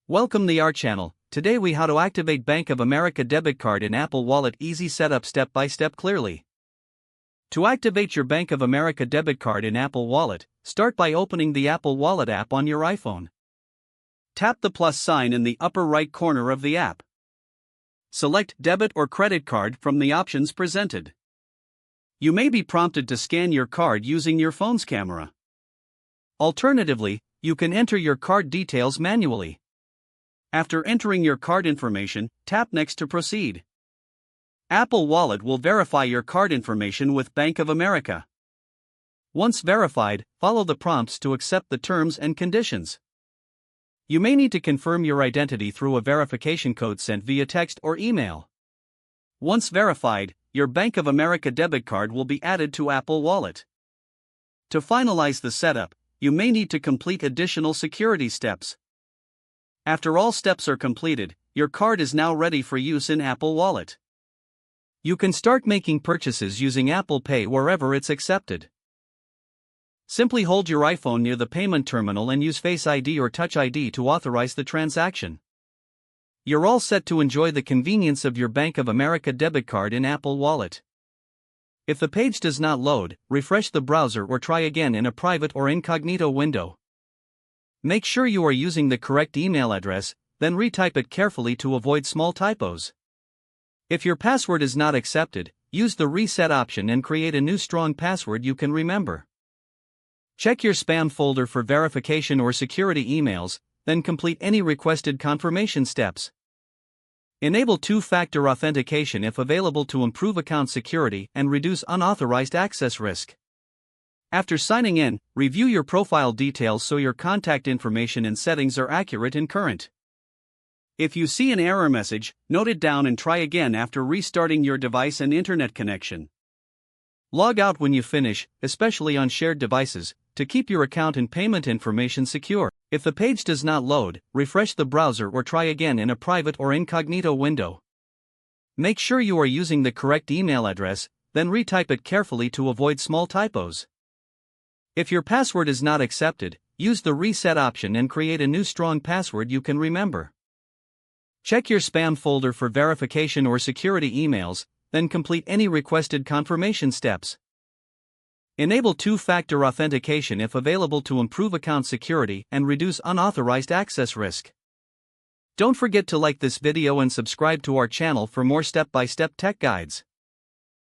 Welcome to our channel. Today we how to activate Bank of America debit card in Apple Wallet. Easy setup, step by step clearly. To activate your Bank of America debit card in Apple Wallet, start by opening the Apple Wallet app on your iPhone. Tap the plus sign in the upper right corner of the app. Select debit or credit card from the options presented. You may be prompted to scan your card using your phone's camera. Alternatively, you can enter your card details manually. After entering your card information, tap Next to proceed. Apple Wallet will verify your card information with Bank of America. Once verified, follow the prompts to accept the terms and conditions. You may need to confirm your identity through a verification code sent via text or email. Once verified, your Bank of America debit card will be added to Apple Wallet. To finalize the setup, you may need to complete additional security steps. After all steps are completed, your card is now ready for use in Apple Wallet. You can start making purchases using Apple Pay wherever it's accepted. Simply hold your iPhone near the payment terminal and use Face ID or Touch ID to authorize the transaction. You're all set to enjoy the convenience of your Bank of America debit card in Apple Wallet. If the page does not load, refresh the browser or try again in a private or incognito window. Make sure you are using the correct email address, then retype it carefully to avoid small typos. If your password is not accepted, use the reset option and create a new strong password you can remember. Check your spam folder for verification or security emails, then complete any requested confirmation steps. Enable two-factor authentication if available to improve account security and reduce unauthorized access risk. After signing in, review your profile details so your contact information and settings are accurate and current. If you see an error message, note it down and try again after restarting your device and internet connection. Log out when you finish, especially on shared devices, to keep your account and payment information secure. If the page does not load, refresh the browser or try again in a private or incognito window. Make sure you are using the correct email address, then retype it carefully to avoid small typos. If your password is not accepted, use the reset option and create a new strong password you can remember. Check your spam folder for verification or security emails, then complete any requested confirmation steps. Enable two-factor authentication if available to improve account security and reduce unauthorized access risk. Don't forget to like this video and subscribe to our channel for more step-by-step tech guides.